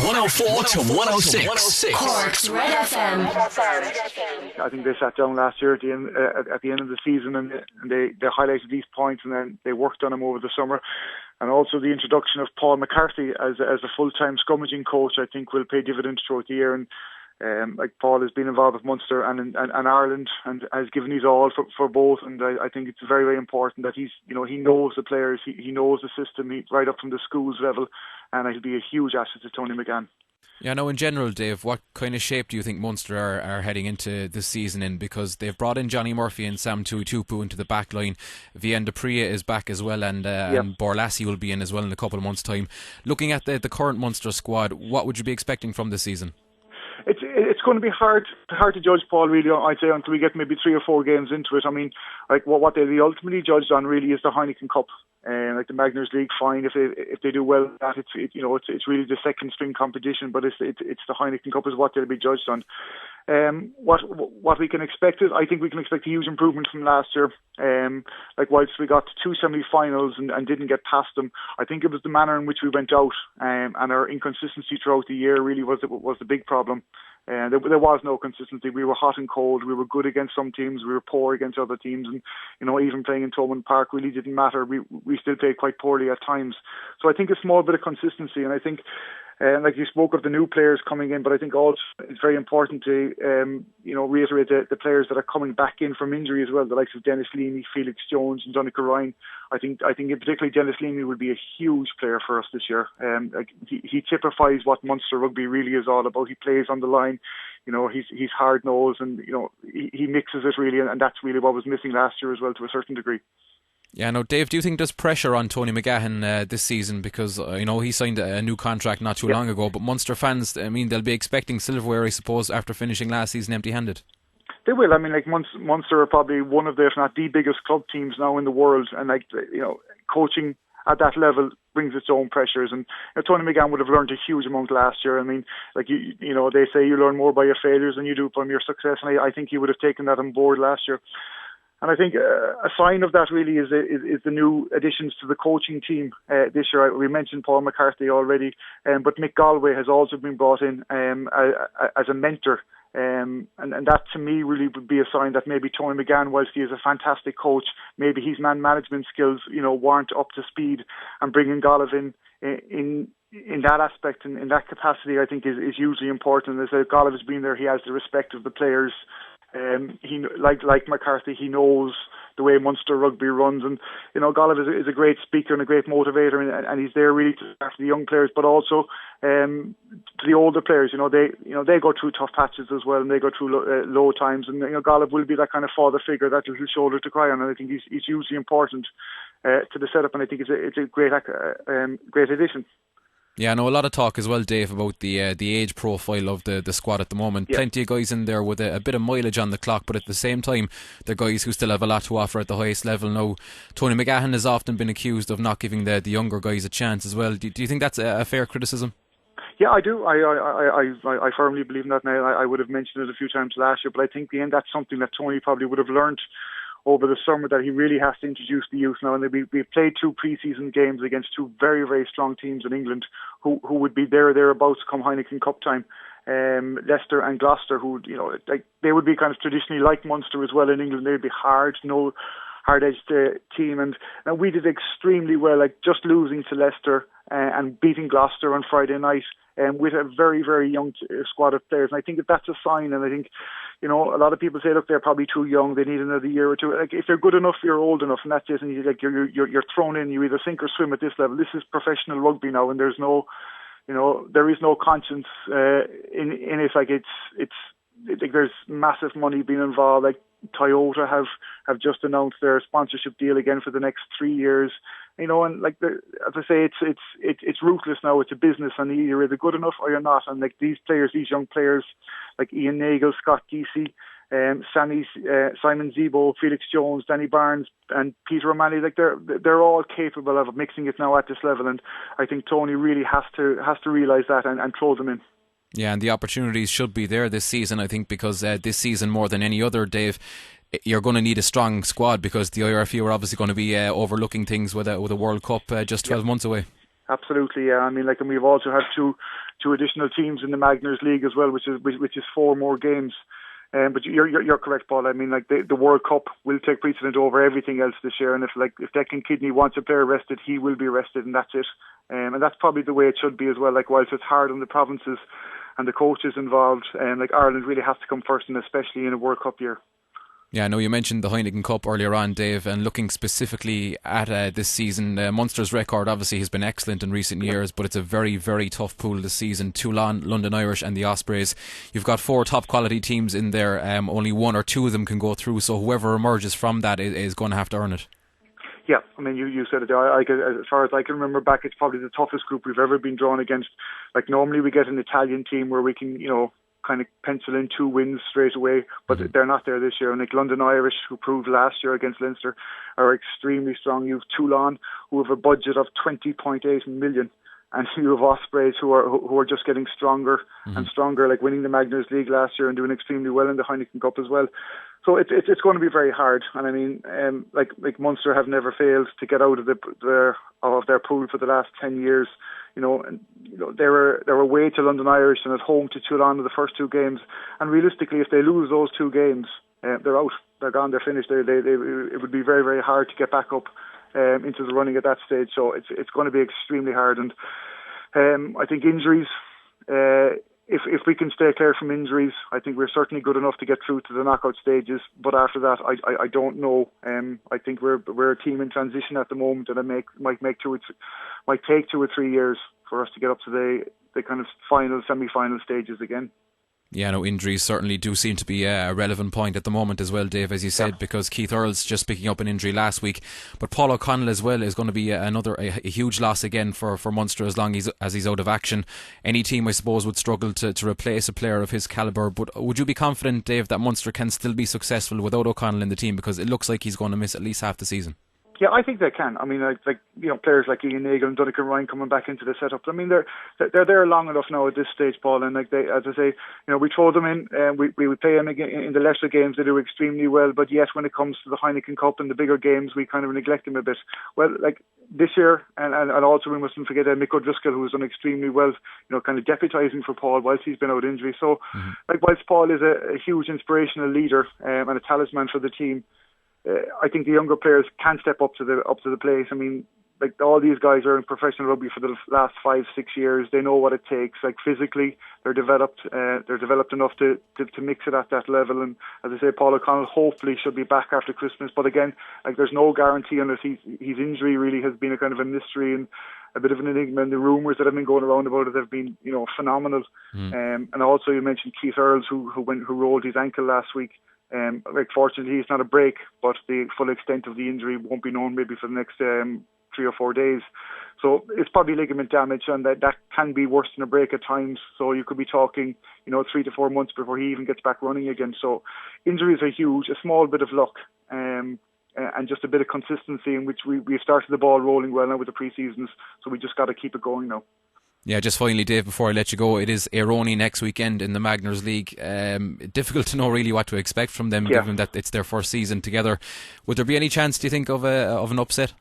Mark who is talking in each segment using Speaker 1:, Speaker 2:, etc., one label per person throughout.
Speaker 1: 104 to 106.
Speaker 2: Cork's Red FM.
Speaker 3: I think they sat down last year at the end of the season and they highlighted these points, and then they worked on them over the summer. And also the introduction of Paul McCarthy as a full-time scrummaging coach, I think, will pay dividends throughout the year. And like Paul has been involved with Munster and Ireland and has given his all for both. And I think it's very, very important that he knows the players, he knows the system, right up from the schools level, and it'll be a huge asset to Tony McGahan.
Speaker 4: Yeah, now in general, Dave, what kind of shape do you think Munster are heading into this season in? Because they've brought in Johnny Murphy and Sam Tuipupu into the back line. Vian Dupria is back as well, and Borlassi will be in as well in a couple of months' time. Looking at the current Munster squad, what would you be expecting from this season?
Speaker 3: It's going to be hard to judge, Paul, really, I'd say, until we get maybe 3 or 4 games into it. I mean, like what they'll be ultimately judged on really is the Heineken Cup. Like the Magners League, fine if they do well at it. It's really the second string competition, but it's the Heineken Cup is what they'll be judged on. What we can expect is, I think we can expect a huge improvement from last year. Like whilst we got to 2 semi-finals and didn't get past them, I think it was the manner in which we went out and our inconsistency throughout the year really was the big problem. There was no consistency. We were hot and cold. We were good against some teams. We were poor against other teams. And, even playing in Thomond Park really didn't matter. We still played quite poorly at times. So I think a small bit of consistency. And I think, like you spoke of the new players coming in, but I think also it's very important to, reiterate the players that are coming back in from injury as well, the likes of Dennis Leamy, Felix Jones and Donncha Ryan. I think in particularly Dennis Leamy will be a huge player for us this year. He typifies what Munster rugby really is all about. He plays on the line. He's hard nosed, and he mixes it really, and that's really what was missing last year as well to a certain degree.
Speaker 4: Yeah, now Dave, do you think there's pressure on Tony McGahan this season? Because he signed a new contract not too long ago, but Munster fans, they'll be expecting silverware, I suppose, after finishing last season empty-handed.
Speaker 3: They will. I mean, like Munster are probably one of the, if not the biggest club teams now in the world, and coaching at that level brings its own pressures. And Tony McGahan would have learned a huge amount last year. I mean, like they say you learn more by your failures than you do from your success, and I think he would have taken that on board last year. And I think a sign of that really is the new additions to the coaching team this year. We mentioned Paul McCarthy already, but Mick Galway has also been brought in as a mentor. And that to me really would be a sign that maybe Tony McGahan, whilst he is a fantastic coach, maybe his man management skills, weren't up to speed, and bringing Galway in that aspect and in that capacity, I think is hugely important. As Galway has been there, he has the respect of the players. He like McCarthy, he knows the way Munster rugby runs, and Galway is a great speaker and a great motivator, and he's there really to after the young players, but also to the older players. They go through tough patches as well, and they go through low times, and Galway will be that kind of father figure, that little shoulder to cry on, and I think he's hugely important to the setup, and I think it's a great addition.
Speaker 4: Yeah, I know a lot of talk as well, Dave, about the age profile of the squad at the moment. Yeah. Plenty of guys in there with a bit of mileage on the clock, but at the same time, they're guys who still have a lot to offer at the highest level. Now, Tony McGahan has often been accused of not giving the younger guys a chance as well. Do you think that's a fair criticism?
Speaker 3: Yeah, I do. I firmly believe in that now. I would have mentioned it a few times last year, but I think in that's something that Tony probably would have learnt over the summer, that he really has to introduce the youth now. And we played 2 pre-season games against 2 very, very strong teams in England who would be thereabouts come Heineken Cup time. Leicester and Gloucester, who they would be kind of traditionally like Munster as well in England. They'd be hard-edged team, and we did extremely well, like just losing to Leicester and beating Gloucester on Friday night, with a very, very young squad of players. And I think that's a sign, and I think a lot of people say, look, they're probably too young, they need another year or two. Like, if they're good enough, you're old enough, and that's it. And you're thrown in. You either sink or swim at this level. This is professional rugby now, and there's no, there is no conscience in it. Like there's massive money being involved. Like Toyota have just announced their sponsorship deal again for the next 3 years. And like as I say, it's ruthless now. It's a business, and you're either good enough or you're not. And like these young players, like Ian Nagle, Scott Geesey, Simon Zebo, Felix Jones, Danny Barnes, and Peter O'Malley, like they're all capable of mixing it now at this level. And I think Tony really has to realise that and throw them in.
Speaker 4: Yeah, and the opportunities should be there this season, I think, because this season more than any other, Dave, you're going to need a strong squad, because the IRFU are obviously going to be overlooking things with a World Cup just 12 months away.
Speaker 3: Absolutely, yeah. I mean, and we've also had two two additional teams in the Magners League as well, which is 4 more games. But you're correct, Paul. I mean, like the World Cup will take precedent over everything else this year, and if Declan Kidney wants a player rested, he will be rested, and that's it. And that's probably the way it should be as well. Like, whilst it's hard on the provinces and the coaches involved, like Ireland really has to come first, and especially in a World Cup year.
Speaker 4: Yeah, I know you mentioned the Heineken Cup earlier on, Dave, and looking specifically at this season, Munster's record obviously has been excellent in recent years, but it's a very, very tough pool this season. Toulon, London Irish and the Ospreys. You've got 4 top quality teams in there, only 1 or 2 of them can go through, so whoever emerges from that is going to have to earn it.
Speaker 3: Yeah, I mean, you said it there. As far as I can remember back, it's probably the toughest group we've ever been drawn against. Like, normally we get an Italian team where we can, kind of pencil in 2 wins straight away, but they're not there this year. And like London Irish, who proved last year against Leinster, are extremely strong. You have Toulon, who have a budget of 20.8 million, and you have Ospreys, who are just getting stronger and stronger, like winning the Magners League last year and doing extremely well in the Heineken Cup as well. So it's going to be very hard. And I mean, like Munster have never failed to get out of their pool for the last 10 years. They were away to London Irish and at home to Toulon in the first 2 games. And realistically, if they lose those 2 games, they're out. They're gone. They're finished. It would be very, very hard to get back up into the running at that stage. So it's going to be extremely hard. And I think injuries. If we can stay clear from injuries, I think we're certainly good enough to get through to the knockout stages. But after that, I don't know. I think we're a team in transition at the moment, and it might take 2 or 3 years for us to get up to the kind of final, semi-final stages again.
Speaker 4: Yeah, no, injuries certainly do seem to be a relevant point at the moment as well, Dave, as you said, because Keith Earls just picking up an injury last week. But Paul O'Connell as well is going to be a huge loss again for Munster as long as he's out of action. Any team, I suppose, would struggle to replace a player of his calibre. But would you be confident, Dave, that Munster can still be successful without O'Connell in the team? Because it looks like he's going to miss at least half the season.
Speaker 3: Yeah, I think they can. I mean, players like Ian Nagle and Donnacha Ryan coming back into the setup. I mean, they're there long enough now at this stage, Paul. And like as I say, we throw them in, and we would play them again in the lesser games. They do extremely well. But yet, when it comes to the Heineken Cup and the bigger games, we kind of neglect them a bit. Well, like this year, and also we mustn't forget Mick O'Driscoll, who has done extremely well. Kind of deputising for Paul whilst he's been out injury. So, whilst Paul is a huge inspirational leader and a talisman for the team. I think the younger players can step up to the plate. I mean, like all these guys are in professional rugby for the last 5-6 years. They know what it takes. Like physically, they're developed. They're developed enough to mix it at that level. And as I say, Paul O'Connell hopefully should be back after Christmas. But again, like there's no guarantee unless his injury really has been a kind of a mystery and a bit of an enigma. And the rumours that have been going around about it have been, phenomenal. And also you mentioned Keith Earls, who rolled his ankle last week. Fortunately, it's not a break, but the full extent of the injury won't be known maybe for the next 3 or 4 days. So it's probably ligament damage, and that can be worse than a break at times. So you could be talking, 3 to 4 months before he even gets back running again. So injuries are huge. A small bit of luck and just a bit of consistency in which we've started the ball rolling well now with the pre-seasons. So we just got to keep it going now.
Speaker 4: Yeah, just finally, Dave, before I let you go, it is Aironi next weekend in the Magners League. Difficult to know really what to expect from them, given that it's their first season together. Would there be any chance, do you think, of an upset?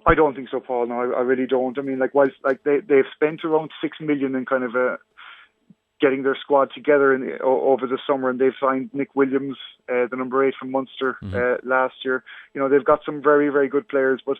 Speaker 3: I don't think so, Paul. No, I really don't. I mean, whilst they've spent around $6 million in kind of getting their squad together over the summer, and they've signed Nick Williams, the number 8 from Munster last year. They've got some very, very good players, but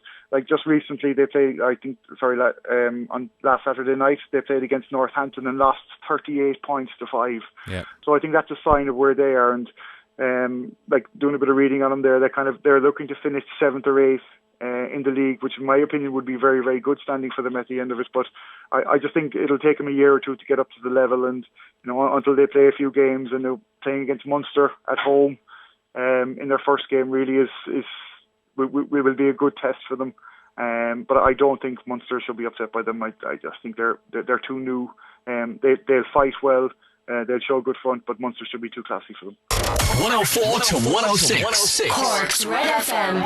Speaker 3: just recently they played, on last Saturday night, they played against Northampton and lost 38 points to 5. Yeah. So I think that's a sign of where they are, and doing a bit of reading on them there, they're looking to finish 7th or 8th. In the league, which in my opinion would be very, very good standing for them at the end of it. But I just think it'll take them a year or 2 to get up to the level, and until they play a few games, and they're playing against Munster at home in their first game really will be a good test for them. But I don't think Munster should be upset by them. I just think they're too new. They'll fight well. They'll show good front, but Munster should be too classy for them.
Speaker 1: 104 to 106.
Speaker 2: Cork's Red FM.